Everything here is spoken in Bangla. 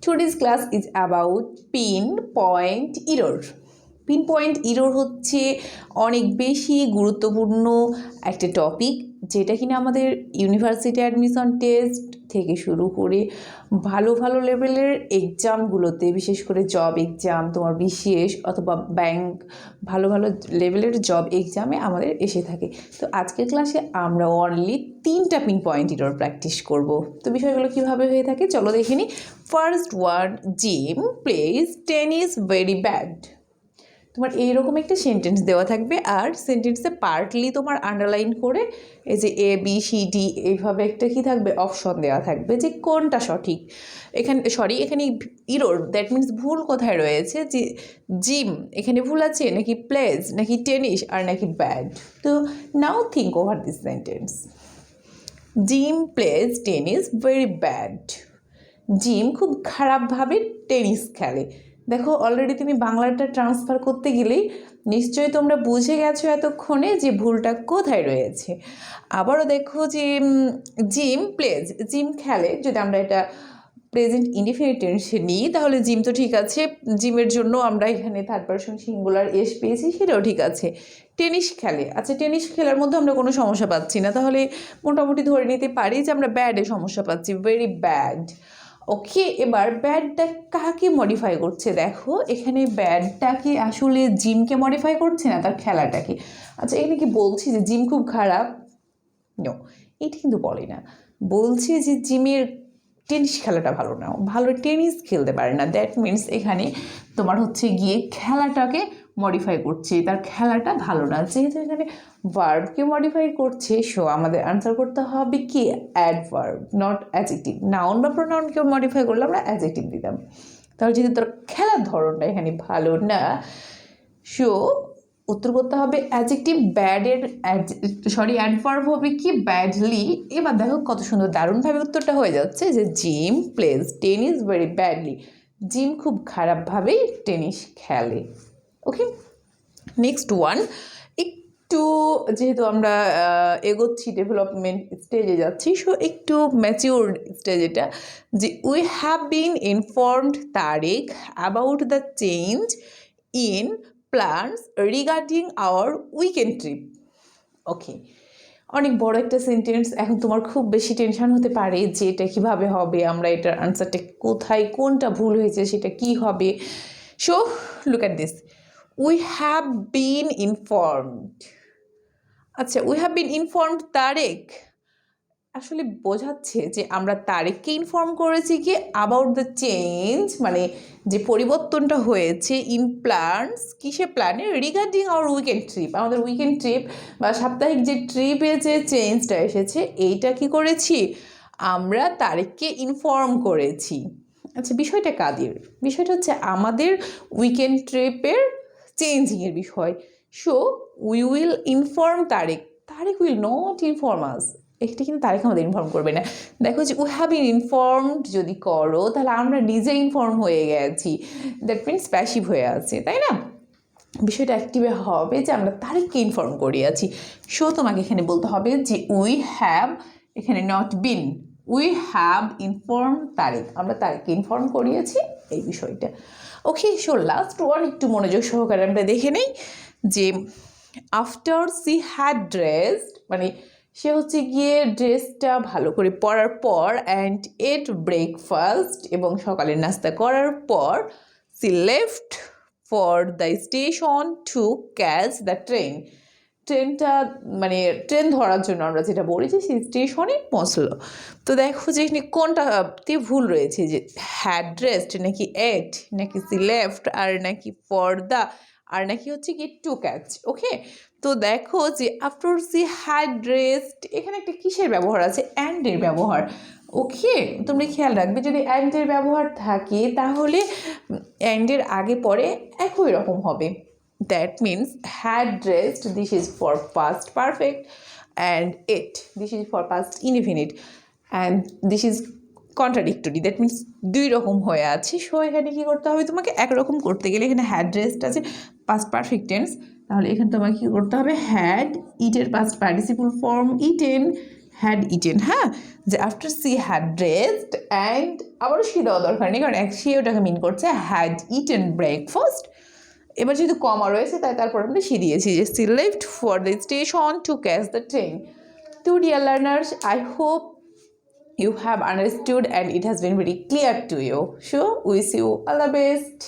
Today's class is about pinpoint error. Pinpoint error হচ্ছে অনেক বেশি গুরুত্বপূর্ণ একটা টপিক, যেটা কিনা আমাদের ইউনিভার্সিটি অ্যাডমিশন টেস্ট থেকে শুরু করে ভালো ভালো লেভেলের এক্সামগুলোতে, বিশেষ করে জব এক্সাম, তোমার বিসিএস অথবা ব্যাংক, ভালো ভালো লেভেলের জব এক্সামে আমাদের এসে থাকে। তো আজকের ক্লাসে আমরা অনলি 3টা পিনপয়েন্ট ইরর প্র্যাকটিস করব। তো বিষয়গুলো কীভাবে হয়ে থাকে চলো দেখে নিই। First one, Jim plays tennis very bad. তোমার এইরকম একটা সেন্টেন্স দেওয়া থাকবে, আর সেন্টেন্সে পার্টলি তোমার আন্ডারলাইন করে এই যে এ বি সি ডি এইভাবে একটা কী থাকবে, অপশন দেওয়া থাকবে যে কোনটা সঠিক। এখানে ইরোর, দ্যাট মিনস ভুল কোথায় রয়েছে, যে জিম এখানে ভুল আছে নাকি প্লেজ নাকি টেনিস আর নাকি ব্যাড। তো now think over this sentence. Jim plays tennis very bad. Jim খুব খারাপভাবে টেনিস খেলে। দেখো অলরেডি তুমি বাংলাটা ট্রান্সফার করতে গেলেই নিশ্চয়ই তোমরা বুঝে গেছো এতক্ষণে যে ভুলটা কোথায় রয়েছে। আবারও দেখো যে জিম প্লেজ, জিম খেলে, যদি আমরা এটা প্রেজেন্ট ইনডিফিনিট টেন্সে নিই তাহলে জিম তো ঠিক আছে, জিমের জন্য আমরা এখানে থার্ড পারসন সিঙ্গুলার এস পেয়েছি, সেটাও ঠিক আছে। টেনিস খেলে, আচ্ছা টেনিস খেলার মধ্যে আমরা কোনো সমস্যা পাচ্ছি না, তাহলে মোটামুটি ধরে নিতে পারি যে আমরা ব্যাডে সমস্যা পাচ্ছি, ভেরি ব্যাড। ওকে, এবার ব্যাডটা কাকে মডিফাই করছে দেখো, এখানে ব্যাডটাকে আসলে জিমকে মডিফাই করছে না, তার খেলাটাকে। আচ্ছা এখানে কি বলছি যে জিম খুব খারাপ? নো, এটা কিন্তু বলে না, বলছে যে জিমের টেনিস খেলাটা ভালো না, ভালো টেনিস খেলতে পারে না। দ্যাট মিনস এখানে তোমার হচ্ছে গিয়ে খেলাটাকে মডিফাই করছে, তার খেলাটা ভালো না। যেহেতু এখানে ভার্বকে মডিফাই করছে, সো আমাদের আনসার করতে হবে কি অ্যাডভার্ব, নট অ্যাডজেক্টিভ। নাউন বা প্রোনাউনকে মডিফাই করলে আমরা অ্যাডজেক্টিভ দিতাম। তাহলে যেহেতু তার খেলার ধরনটা এখানে ভালো না, সো উত্তর করতে হবে অ্যাডজেক্টিভ। ব্যাডের অ্যাডভার্ব হবে কি ব্যাডলি। এবার দেখো কত সুন্দর দারুণভাবে উত্তরটা হয়ে যাচ্ছে যে Jim plays tennis very badly. Jim খুব খারাপভাবেই টেনিস খেলে। ওকে, নেক্সট ওয়ান, একটু যেহেতু আমরা এগোচ্ছি, ডেভেলপমেন্ট স্টেজে যাচ্ছি, সো একটু ম্যাচিওর স্টেজ এটা, যে we have been informed Tarek about the change in plans regarding our weekend trip. Okay, অনেক বড় একটা সেন্টেন্স। এখন তোমার খুব বেশি টেনশন হতে পারে যে এটা কীভাবে হবে, আমরা এটার আনসারটা কোথায়, কোনটা ভুল হয়েছে, সেটা কি হবে। So look at this, we have been informed. আচ্ছা, we have been informed Tarek আসলে বোঝাচ্ছে যে আমরা তারেককে ইনফর্ম করেছি কি অ্যাবাউট দ্য চেঞ্জ, মানে যে পরিবর্তনটা হয়েছে, ইন প্ল্যানস, কিসে প্ল্যানে, রিগার্ডিং আওয়ার উইকেন্ড ট্রিপ, আমাদের উইকেন্ড ট্রিপ বা সাপ্তাহিক যে ট্রিপে যে চেঞ্জটা এসেছে, এইটা কি করেছি, আমরা তারেককে ইনফর্ম করেছি। আচ্ছা বিষয়টা কাদের? বিষয়টা হচ্ছে আমাদের উইকেন্ড ট্রিপের চেঞ্জিংয়ের বিষয়। So we will inform Tarek, Tarek will not inform us. এটা কিন্তু তারেক আমাদের ইনফর্ম করবে না। দেখো যে উই হ্যাভ বিন ইনফর্মড যদি করো তাহলে আমরা নিজে ইনফর্ম হয়ে গেছি, দ্যাট মিনস প্যাসিভ হয়ে আছে, তাই না? বিষয়টা অ্যাক্টিভে হবে যে আমরা তারেককে ইনফর্ম করিয়েছি। সো তোমাকে এখানে বলতে হবে যে উই হ্যাভ, এখানে not been, we have inform Tareq, আমরা তারেককে ইনফর্ম করিয়েছি এই বিষয়টা। ওকে, সো লাস্ট ওয়ান একটু মনোযোগ সহকারে আমরা দেখে নেই যে আফটার সি হ্যাড ড্রেসড, মানে সে হচ্ছে গিয়ে ড্রেসটা ভালো করে পরার পর, অ্যান্ড এট ব্রেকফাস্ট, এবং সকালের নাস্তা করার পর, she left for the station to catch the train. ট্রেনটা মানে ট্রেন ধরার জন্য আমরা যেটা বলেছি সেই স্টেশনে পৌঁছলো। তো দেখো যে এখানে কোনটাতে ভুল রয়েছে, যে হ্যাড ড্রেসড নাকি এট নাকি সি লেফট আর নাকি ফর দ্য আর নাকি হচ্ছে কি টু ক্যাচ। ওকে, তো দেখো যে আফটার সি হ্যাড ড্রেসড, এখানে একটা কিসের ব্যবহার আছে, অ্যান্ডের ব্যবহার। ওকে, তোমরা খেয়াল রাখবে যদি অ্যান্ডের ব্যবহার থাকে তাহলে অ্যান্ডের আগে পরে একই রকম হবে। That means had dressed, this is for past perfect, and it, this is for past indefinite, and this is contradictory, that means দুই রকম হয়ে আছে। সো এখানে কী করতে হবে তোমাকে, একরকম করতে গেলে এখানে হ্যাড ড্রেসড আছে পাস্ট পারফেক্ট টেন্স, তাহলে এখানে তোমাকে কী করতে হবে, হ্যাড ইটের past participle form eaten, had eaten, হ্যাঁ, যে after she had rest and আবারও সি দেওয়া দরকার নেই, কারণ সে ওটাকে মিন করছে হ্যাড ইটেন ব্রেকফাস্ট। এবার যেহেতু কমা রয়েছে তাই তারপর আমরা সি দিয়েছি যে she left for the station to catch the train. তো dear learners, I hope you have understood and it has been very clear to you. Sure, wish you all the best.